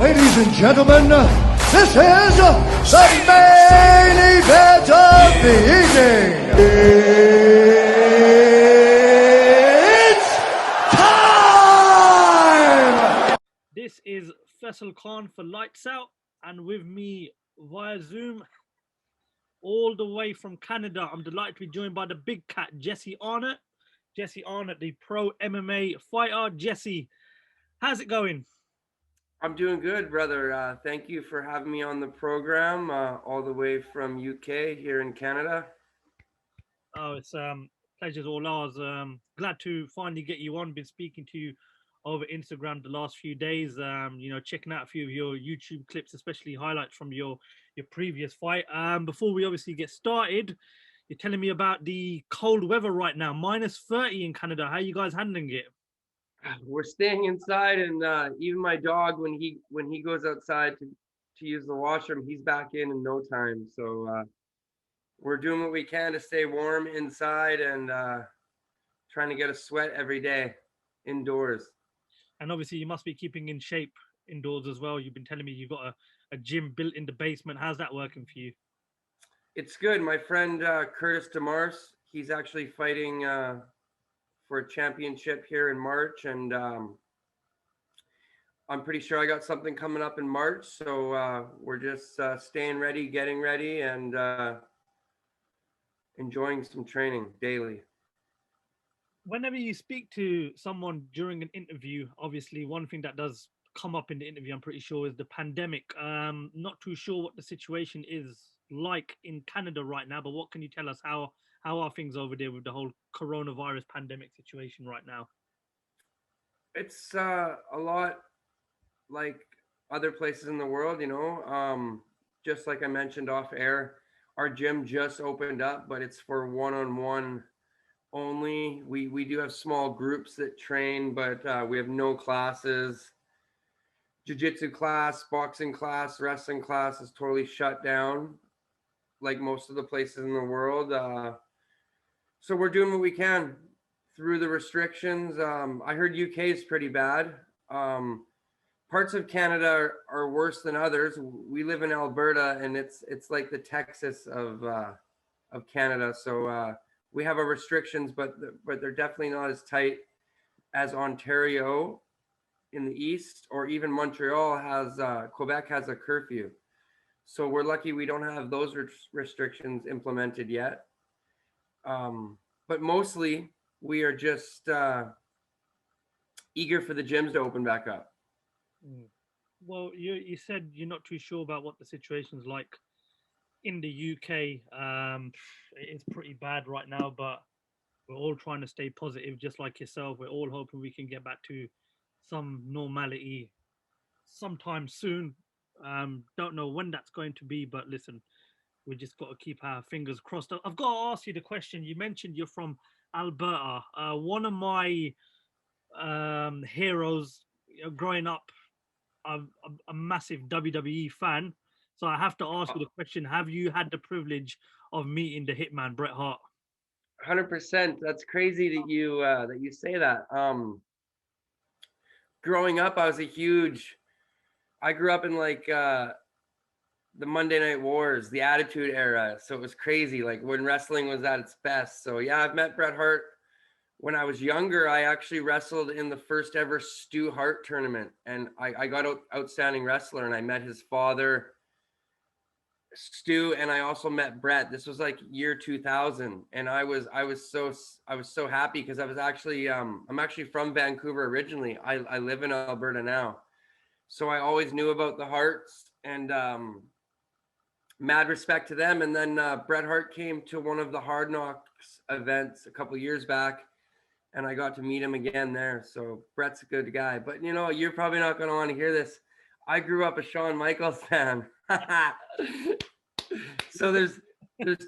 Ladies and gentlemen, this is the main event of the evening. It's time! This is FAISAL Khan for Lights Out, and with me via Zoom, all the way from Canada, I'm delighted to be joined by the big cat, Jesse Arnett. Jesse Arnett, the pro MMA fighter. Jesse, how's it going? I'm doing good, brother. Thank you for having me on the program, all the way from UK here in Canada. Oh, it's pleasure's all ours. Glad to finally get you on. Been speaking to you over Instagram the last few days. Checking out a few of your YouTube clips, especially highlights from your previous fight. Before we obviously get started, you're telling me about the cold weather right now, minus 30 in Canada. How are you guys handling it? We're staying inside, and even my dog, when he goes outside to use the washroom, he's back in no time. So we're doing what we can to stay warm inside and trying to get a sweat every day indoors. And obviously, you must be keeping in shape indoors as well. You've been telling me you've got a gym built in the basement. How's that working for you? It's good. My friend Curtis DeMars, he's actually fighting for a championship here in March, and I'm pretty sure I got something coming up in March. So we're just staying ready, getting ready, and enjoying some training daily. Whenever you speak to someone during an interview, obviously one thing that does come up in the interview, I'm pretty sure, is the pandemic. Not too sure what the situation is like in Canada right now, but what can you tell us? How are things over there with the whole coronavirus pandemic situation right now? It's a lot like other places in the world, just like I mentioned off air, our gym just opened up, but it's for one-on-one only. We do have small groups that train, but we have no classes. Jiu-Jitsu class, boxing class, wrestling class is totally shut down, like most of the places in the world. So we're doing what we can through the restrictions. I heard UK is pretty bad. Parts of Canada are worse than others. We live in Alberta, and it's like the Texas of Canada. So we have our restrictions, but they're definitely not as tight as Ontario in the east, or even Montreal has. Quebec has a curfew. So we're lucky we don't have those restrictions implemented yet. But mostly we are just eager for the gyms to open back up. Well, you said you're not too sure about what the situation's like in the UK. It's pretty bad right now, but we're all trying to stay positive, just like yourself. We're all hoping we can get back to some normality sometime soon. Don't know when that's going to be, but listen, we just got to keep our fingers crossed. I've got to ask you the question. You mentioned you're from Alberta. One of my heroes, growing up, a massive WWE fan. So I have to ask you the question: have you had the privilege of meeting the Hitman, Bret Hart? 100%. That's crazy that you say that. Growing up, I grew up in like the Monday Night Wars, the Attitude Era. So it was crazy, like when wrestling was at its best. So yeah, I've met Bret Hart. When I was younger, I actually wrestled in the first ever Stu Hart tournament, and I got outstanding wrestler, and I met his father, Stu, and I also met Bret. This was like year 2000, and I was so happy because I was actually I'm actually from Vancouver originally. I live in Alberta now, so I always knew about the Harts, and mad respect to them. And then Bret Hart came to one of the Hard Knocks events a couple years back, and I got to meet him again there. So Bret's a good guy. But you're probably not going to want to hear this. I grew up a Shawn Michaels fan. So there's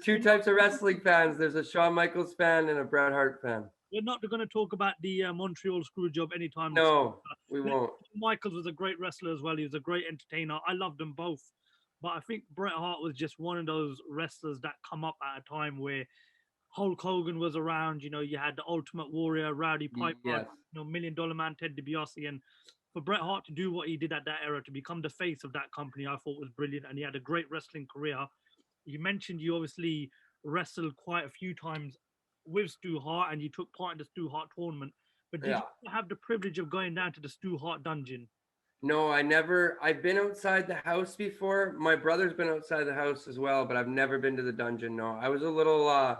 two types of wrestling fans. There's a Shawn Michaels fan and a Bret Hart fan. We're not going to talk about the Montreal screw job anytime No, soon. we won't. Michaels was a great wrestler as well. He was a great entertainer. I loved them both. But I think Bret Hart was just one of those wrestlers that come up at a time where Hulk Hogan was around. You had the Ultimate Warrior, Rowdy Piper, Yes. $1 Million Man, Ted DiBiase, and for Bret Hart to do what he did at that era, to become the face of that company, I thought was brilliant. And he had a great wrestling career. You mentioned you obviously wrestled quite a few times with Stu Hart, and you took part in the Stu Hart tournament. But did Yeah. you have the privilege of going down to the Stu Hart dungeon? No, I never. I've been outside the house before. My brother's been outside the house as well, but I've never been to the dungeon. No, I was a little.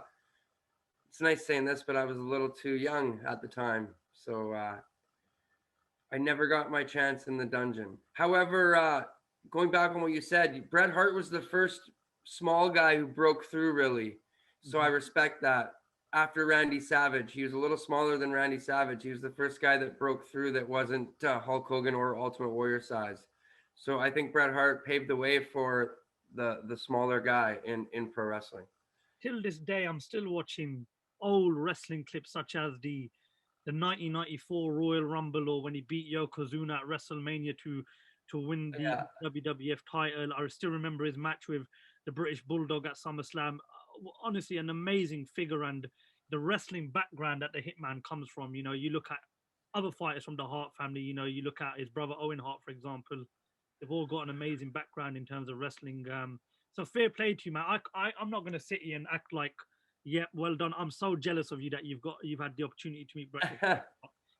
It's nice saying this, but I was a little too young at the time, so I never got my chance in the dungeon. However, going back on what you said, Bret Hart was the first small guy who broke through, really. So I respect that. After Randy Savage, he was a little smaller than Randy Savage. He was the first guy that broke through that wasn't Hulk Hogan or Ultimate Warrior size. So I think Bret Hart paved the way for the smaller guy in pro wrestling. Till this day, I'm still watching old wrestling clips such as the 1994 Royal Rumble, or when he beat Yokozuna at WrestleMania to win the WWF title. I still remember his match with the British Bulldog at SummerSlam. Honestly, an amazing figure, and the wrestling background that the Hitman comes from. You know, you look at other fighters from the Hart family. You know, you look at his brother Owen Hart, for example. They've all got an amazing background in terms of wrestling. So fair play to you, man. I'm not going to sit here and act like, yeah, well done. I'm so jealous of you that you've had the opportunity to meet Bret.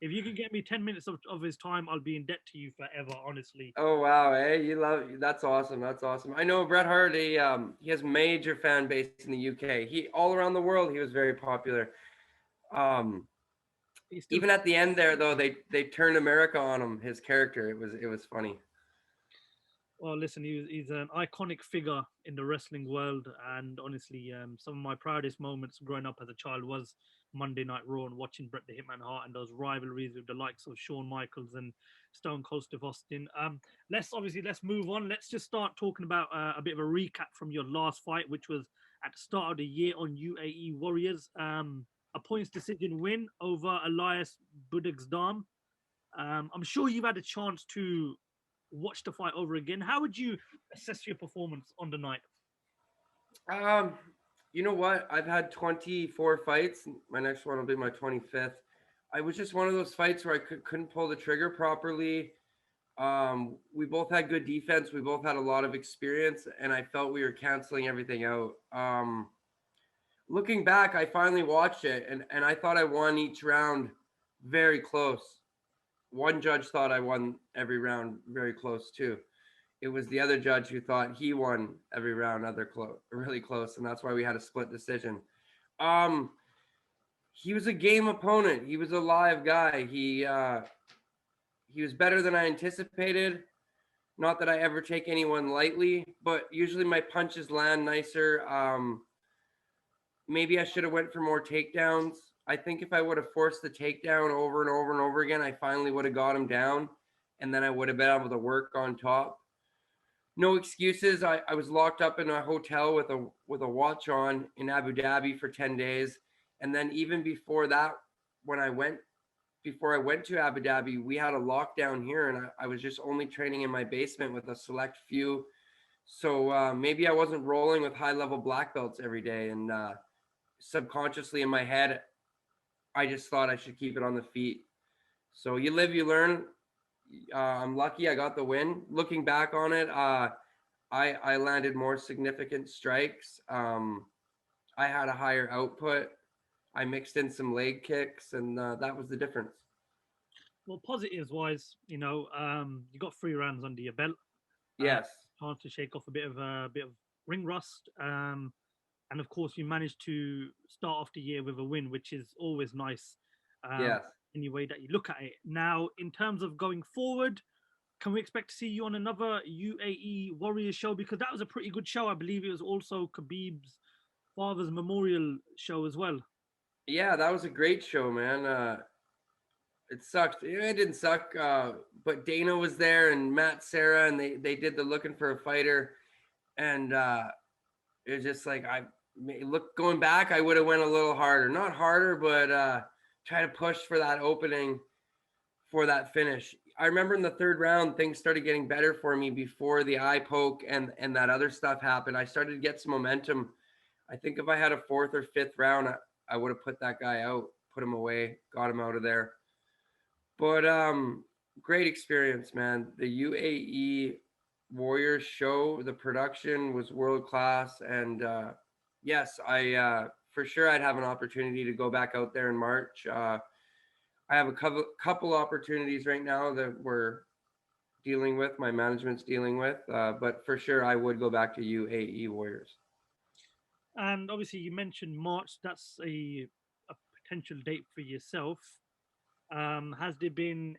If you can get me 10 minutes of his time, I'll be in debt to you forever, honestly. Oh wow, hey, that's awesome. That's awesome. I know Bret Hart, he has major fan base in the UK. He all around the world he was very popular. Even at the end there though, they turned America on him, his character. It was funny. Well, listen, he's an iconic figure in the wrestling world, and honestly, some of my proudest moments growing up as a child was Monday Night Raw and watching Bret the Hitman Hart and those rivalries with the likes of Shawn Michaels and Stone Cold Steve Austin. Let's move on. Let's just start talking about a bit of a recap from your last fight, which was at the start of the year on UAE Warriors. A points decision win over Elias Budigsdam. I'm sure you've had a chance to watch the fight over again. How would you assess your performance on the night? You know what? I've had 24 fights. My next one will be my 25th. I was just one of those fights where I couldn't pull the trigger properly. We both had good defense. We both had a lot of experience, and I felt we were canceling everything out. Looking back, I finally watched it, and I thought I won each round very close. One judge thought I won every round very close too. It was the other judge who thought he won every round really close, and that's why we had a split decision. He was a game opponent. He was a live guy. He was better than I anticipated. Not that I ever take anyone lightly, but usually my punches land nicer. Maybe I should have went for more takedowns. I think if I would have forced the takedown over and over and over again, I finally would have got him down, and then I would have been able to work on top. No excuses. I was locked up in a hotel with a watch on in Abu Dhabi for 10 days. And then even before that, before I went to Abu Dhabi, we had a lockdown here, and I was just only training in my basement with a select few. So maybe I wasn't rolling with high-level black belts every day, and subconsciously in my head, I just thought I should keep it on the feet. So you live, you learn. I'm lucky I got the win. Looking back on it, I landed more significant strikes. I had a higher output. I mixed in some leg kicks, and that was the difference. Well, positives wise, you got 3 rounds under your belt. Yes. Chance to shake off a bit of ring rust. And of course, you managed to start off the year with a win, which is always nice. Yes. Any way that you look at it. Now, in terms of going forward, can we expect to see you on another UAE Warriors show? Because that was a pretty good show. I believe it was also Khabib's father's memorial show as well. Yeah, that was a great show, man. It sucked. It didn't suck, but Dana was there and Matt Serra, and they did the looking for a fighter, and it was just like going back, I would have went a little harder, not harder, but try to push for that opening, for that finish. I remember in the 3rd round, things started getting better for me before the eye poke and that other stuff happened. I started to get some momentum. I think if I had a 4th or 5th round, I would have put that guy out, put him away, got him out of there. But great experience, man. The UAE Warriors show, the production was world class, and yes, I for sure I'd have an opportunity to go back out there in March. I have a couple opportunities right now that we're dealing with, my management's dealing with, but for sure I would go back to UAE Warriors. And obviously, you mentioned March. That's a potential date for yourself. Has there been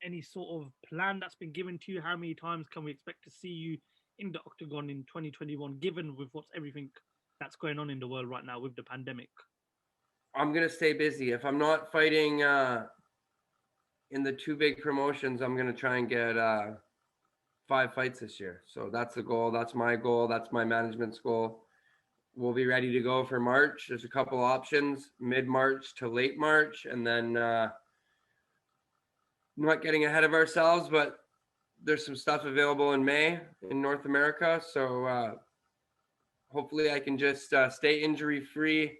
any sort of plan that's been given to you? How many times can we expect to see you in the octagon in 2021, given with what's everything that's going on in the world right now with the pandemic? I'm gonna stay busy. If I'm not fighting in the two big promotions, I'm gonna try and get 5 fights this year. So that's the goal. That's my goal. That's my management's goal. We'll be ready to go for March. There's a couple options, mid-March to late March, and then not getting ahead of ourselves, but there's some stuff available in May in North America. So hopefully I can just stay injury free,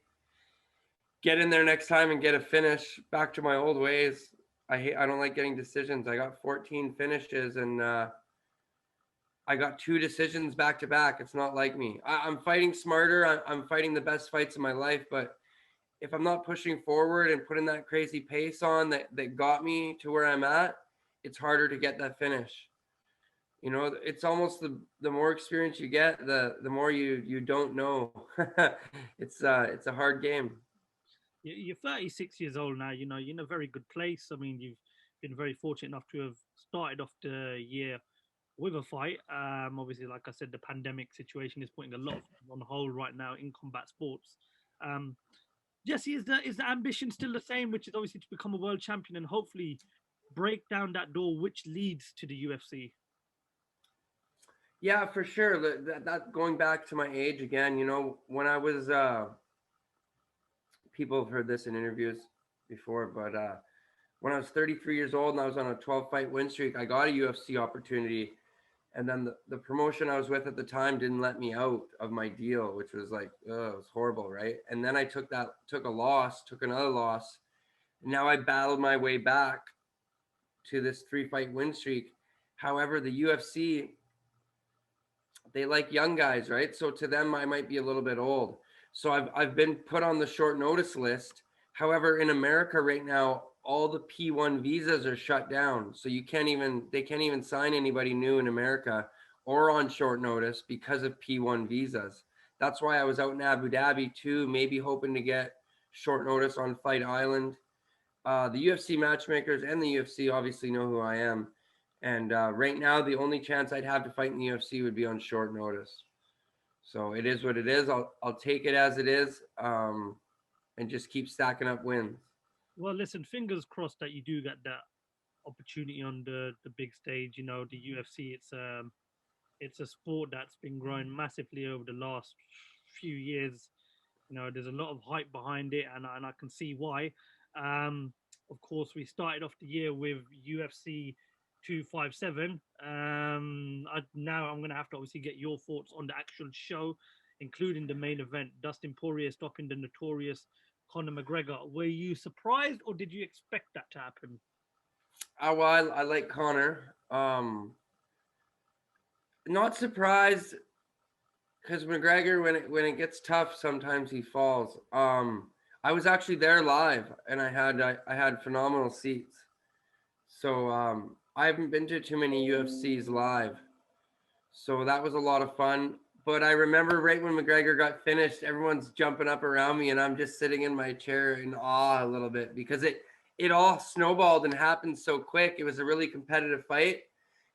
get in there next time and get a finish. Back to my old ways. I don't like getting decisions. I got 14 finishes and I got 2 decisions back to back. It's not like me. I'm fighting smarter. I'm fighting the best fights of my life, but if I'm not pushing forward and putting that crazy pace on that got me to where I'm at, it's harder to get that finish. You know, it's almost the more experience you get, the more you don't know. It's a hard game. You're 36 years old now. You know, you're in a very good place. I mean, you've been very fortunate enough to have started off the year with a fight. Obviously, like I said, the pandemic situation is putting a lot on hold right now in combat sports. Um, Jesse, is the ambition still the same, which is obviously to become a world champion and hopefully break down that door, which leads to the UFC? Yeah, for sure. That going back to my age again, you know, when I was people have heard this in interviews before, but when I was 33 years old and I was on a 12 fight win streak, I got a UFC opportunity. And then the promotion I was with at the time didn't let me out of my deal, which was like, oh, it was horrible, right? And then I took a loss, took another loss. And now I battled my way back to this 3 fight win streak. However, the UFC, they like young guys, right? So to them, I might be a little bit old. So I've been put on the short notice list. However, in America right now, all the P1 visas are shut down. So they can't even sign anybody new in America or on short notice because of P1 visas. That's why I was out in Abu Dhabi too, maybe hoping to get short notice on Fight Island. The UFC matchmakers and the UFC obviously know who I am. And right now, the only chance I'd have to fight in the UFC would be on short notice. So it is what it is. I'll take it as it is, and just keep stacking up wins. Well, listen, fingers crossed that you do get that opportunity on the big stage. You know, the UFC. It's a sport that's been growing massively over the last few years. You know, there's a lot of hype behind it, and I can see why. Of course, we started off the year with UFC 257. Now I'm going to have to obviously get your thoughts on the actual show, including the main event, Dustin Poirier stopping the notorious Conor McGregor. Were you surprised, or did you expect that to happen? Well, I like Connor. Not surprised because McGregor, when it gets tough, sometimes he falls. I was actually there live, and I had phenomenal seats. So I haven't been to too many UFCs live, so that was a lot of fun. But I remember right when McGregor got finished, everyone's jumping up around me, and I'm just sitting in my chair in awe a little bit because it all snowballed and happened so quick. It was a really competitive fight.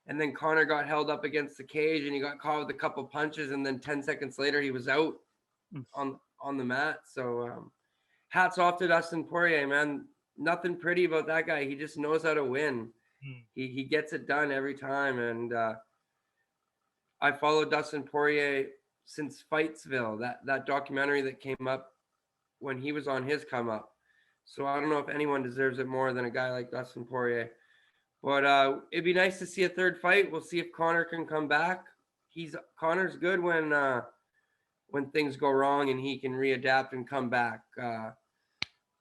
And then Connor got held up against the cage and he got caught with a couple punches. And then 10 seconds later, he was out on the mat. So hats off to Dustin Poirier, man. Nothing pretty about that guy. He just knows how to win. He gets it done every time. And I followed Dustin Poirier since Fightsville, that documentary that came up when he was on his come up. So I don't know if anyone deserves it more than a guy like Dustin Poirier. But it'd be nice to see a third fight. We'll see if Connor can come back. Connor's good when things go wrong and he can readapt and come back.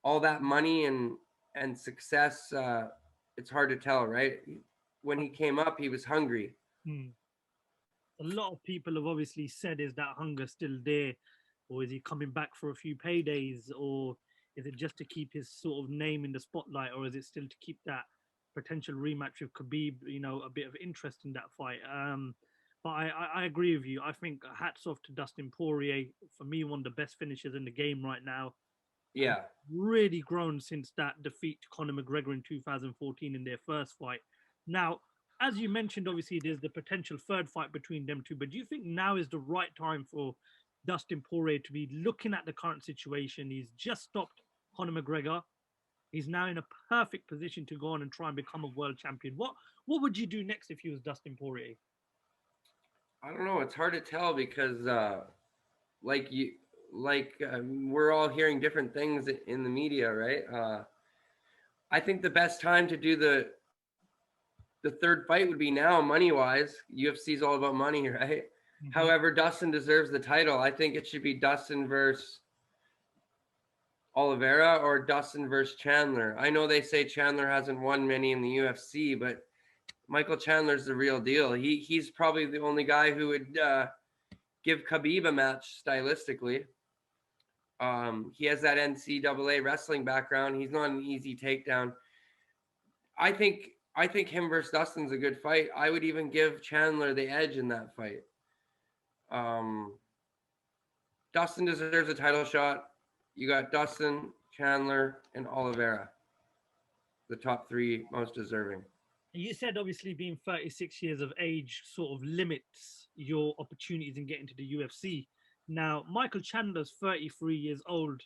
All that money and success it's hard to tell, right? When he came up, he was hungry. Hmm. A lot of people have obviously said, is that hunger still there, or is he coming back for a few paydays, or is it just to keep his sort of name in the spotlight, or is it still to keep that potential rematch with Khabib, a bit of interest in that fight? But I agree with you. I think hats off to Dustin Poirier. For me, one of the best finishers in the game right now. Yeah. Really grown since that defeat to Conor McGregor in 2014 in their first fight. Now, as you mentioned, obviously there's the potential third fight between them two, but do you think now is the right time for Dustin Poirier to be looking at the current situation? He's just stopped Conor McGregor. He's now in a perfect position to go on and try and become a world champion. What would you do next if you was Dustin Poirier? I don't know. It's hard to tell because, like we're all hearing different things in the media, right? I think the best time to do the third fight would be now, money wise. UFC is all about money, right? Mm-hmm. However, Dustin deserves the title. I think it should be Dustin versus Oliveira or Dustin versus Chandler. I know they say Chandler hasn't won many in the UFC, but Michael Chandler's the real deal. He's probably the only guy who would give Khabib a match stylistically. He has that NCAA wrestling background. He's not an easy takedown. I think him versus Dustin's a good fight. I would even give Chandler the edge in that fight. Dustin deserves a title shot. You got Dustin, Chandler, and Oliveira, the top three most deserving. You said obviously being 36 years of age sort of limits your opportunities in getting to the UFC. Now, Michael Chandler's 33 years old.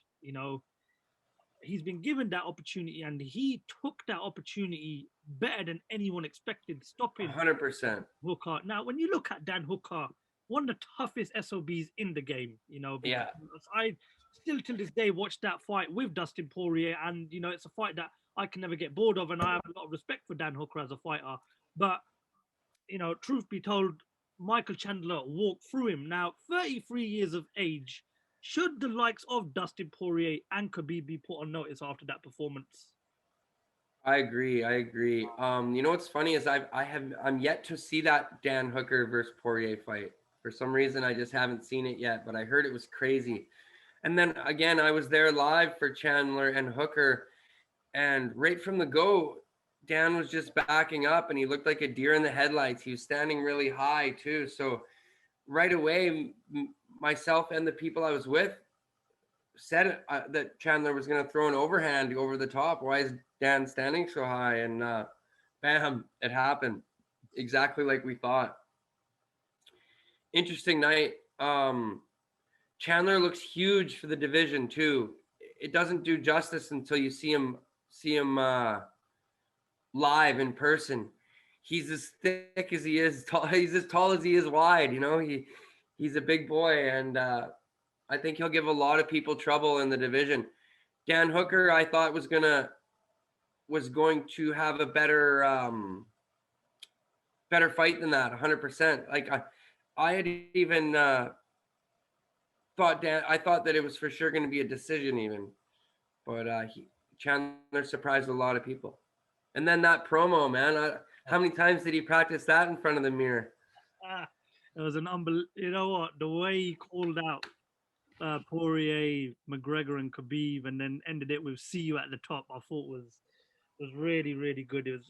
He's been given that opportunity and he took that opportunity better than anyone expected, stopping 100% Hooker. Now, when you look at Dan Hooker, one of the toughest SOBs in the game, Yeah. I still to this day watch that fight with Dustin Poirier, and it's a fight that I can never get bored of, and I have a lot of respect for Dan Hooker as a fighter. But truth be told, Michael Chandler walked through him. Now, 33 years of age. Should the likes of Dustin Poirier and Khabib be put on notice after that performance? I agree. What's funny is I'm yet to see that Dan Hooker versus Poirier fight. For some reason, I just haven't seen it yet, but I heard it was crazy. And then again, I was there live for Chandler and Hooker, and right from the go, Dan was just backing up, and he looked like a deer in the headlights. He was standing really high too. So right away, myself and the people I was with said that Chandler was going to throw an overhand over the top. Why is Dan standing so high? And bam, it happened exactly like we thought. Interesting night. Chandler looks huge for the division too. It doesn't do justice until you see him live in person. He's as thick as he is tall. He's as tall as he is wide. He's a big boy, and I think he'll give a lot of people trouble in the division. Dan Hooker, I thought was going to have a better fight than that, 100%. Like I had even thought that it was for sure going to be a decision even, but Chandler surprised a lot of people. And then that promo, man, how many times did he practice that in front of the mirror? It was an unbelievable. You know what? The way he called out Poirier, McGregor, and Khabib, and then ended it with "See you at the top," I thought was really, really good. It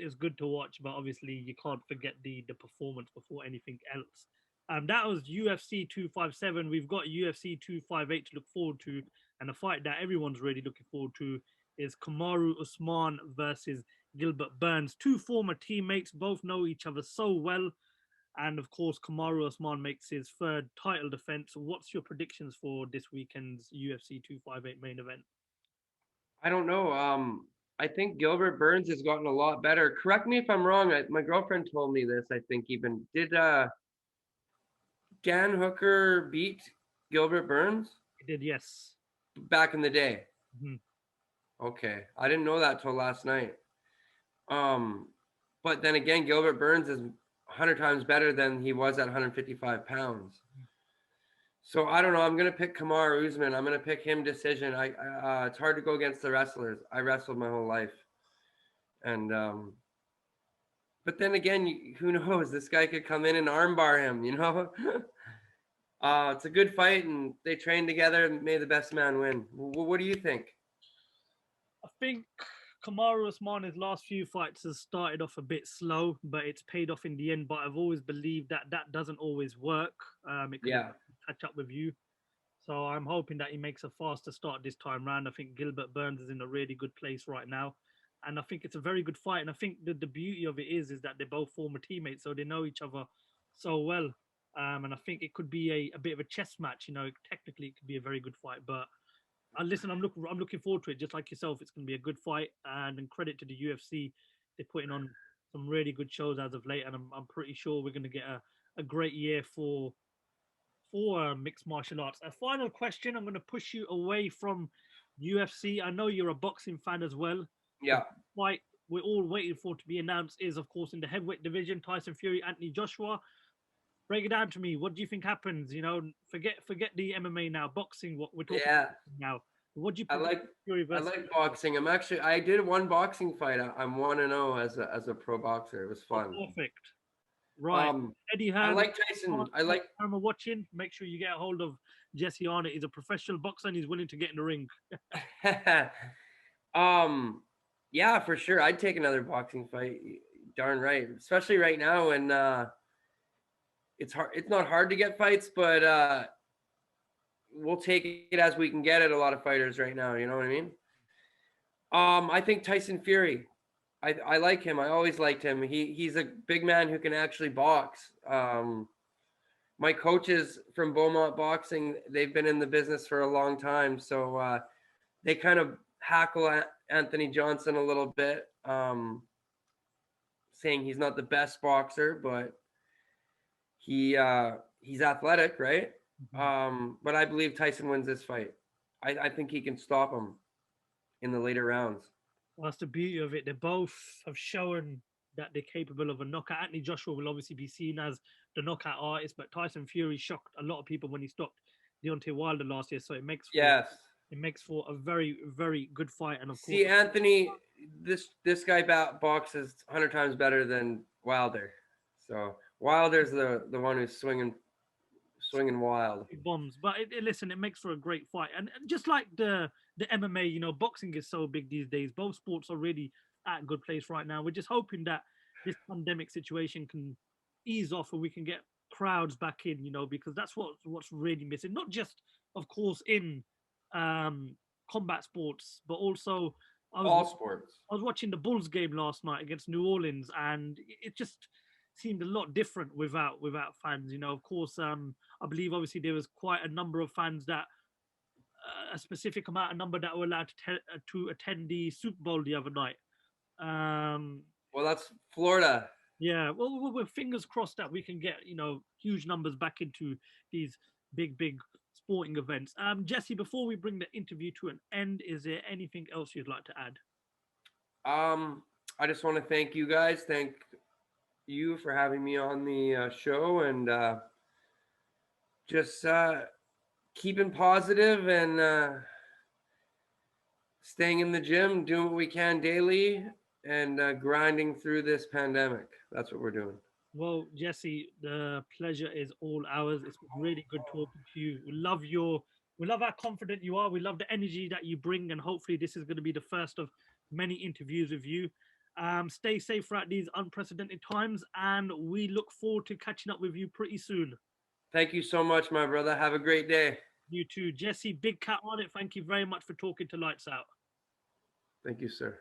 was good to watch, but obviously you can't forget the performance before anything else. That was UFC 257. We've got UFC 258 to look forward to, and a fight that everyone's really looking forward to is Kamaru Usman versus Gilbert Burns. Two former teammates, both know each other so well. And of course, Kamaru Usman makes his third title defense. What's your predictions for this weekend's UFC 258 main event? I don't know. I think Gilbert Burns has gotten a lot better. Correct me if I'm wrong. My girlfriend told me this. I think even did Dan Hooker beat Gilbert Burns? He did, yes. Back in the day. Mm-hmm. Okay, I didn't know that till last night. But then again, Gilbert Burns is 100 times better than he was at 155 pounds. So I don't know. I'm gonna pick Kamaru Usman. I'm gonna pick him decision. It's hard to go against the wrestlers. I wrestled my whole life. And but then again, who knows? This guy could come in and armbar him. It's a good fight, and they train together. And may the best man win. What do you think? I think Kamaru Usman's last few fights has started off a bit slow, but it's paid off in the end. But I've always believed that that doesn't always work. It can catch up with you. So I'm hoping that he makes a faster start this time round. I think Gilbert Burns is in a really good place right now. And I think it's a very good fight. And I think the beauty of it is that they're both former teammates, so they know each other so well. And I think it could be a bit of a chess match. Technically it could be a very good fight. But listen, I'm looking forward to it. Just like yourself, it's going to be a good fight. And credit to the UFC, they're putting on some really good shows as of late. And I'm pretty sure we're going to get a great year for mixed martial arts. A final question. I'm going to push you away from UFC. I know you're a boxing fan as well. Yeah. The fight we're all waiting for to be announced is, of course, in the heavyweight division. Tyson Fury, Anthony Joshua. Break it down to me. What do you think happens? Forget the MMA now. Boxing. What we're talking about now. What do you? I like boxing. I did one boxing fight. I'm 1-0 as a pro boxer. It was fun. Perfect. Right. Eddie Hearn. I like Tyson. I'm watching. Make sure you get a hold of Jesse Arnett. He's a professional boxer and he's willing to get in the ring. Yeah, for sure. I'd take another boxing fight. Darn right. Especially right now when it's hard. It's not hard to get fights, but we'll take it as we can get it. A lot of fighters right now. You know what I mean? I think Tyson Fury. I like him. I always liked him. He's a big man who can actually box. My coaches from Beaumont Boxing, they've been in the business for a long time, so they kind of hackle at Anthony Johnson a little bit, saying he's not the best boxer, but he's athletic, right? Mm-hmm. But I believe Tyson wins this fight. I think he can stop him in the later rounds. Well, that's the beauty of it. They both have shown that they're capable of a knockout. Anthony Joshua will obviously be seen as the knockout artist, but Tyson Fury shocked a lot of people when he stopped Deontay Wilder last year. So it makes for a very, very good fight. And of course, Anthony, this guy boxes 100 times better than Wilder. So Wilder's the one who's swinging wild. Bombs. But listen, it makes for a great fight. And just like the MMA, boxing is so big these days. Both sports are really at a good place right now. We're just hoping that this pandemic situation can ease off and we can get crowds back in, because that's what's really missing. Not just, of course, in combat sports, but also all sports. I was watching the Bulls game last night against New Orleans, and it just seemed a lot different without fans. Of course, I believe obviously there was quite a number of fans that a specific number that were allowed to attend the Super Bowl the other night. Well, that's Florida. Yeah, well, we're fingers crossed that we can get huge numbers back into these big sporting events. Jesse, before we bring the interview to an end, is there anything else you'd like to add? I just want to thank you guys. Thank you for having me on the show, and just keeping positive and staying in the gym, doing what we can daily, and grinding through this pandemic. That's what we're doing. Well, Jesse, the pleasure is all ours. It's been really good talking to you. We love how confident you are. We love the energy that you bring, and hopefully this is going to be the first of many interviews with you. Stay safe throughout these unprecedented times, and we look forward to catching up with you pretty soon. Thank you so much, my brother. Have a great day. You too. Jesse, Big Cat on it. Thank you very much for talking to Lights Out. Thank you, sir.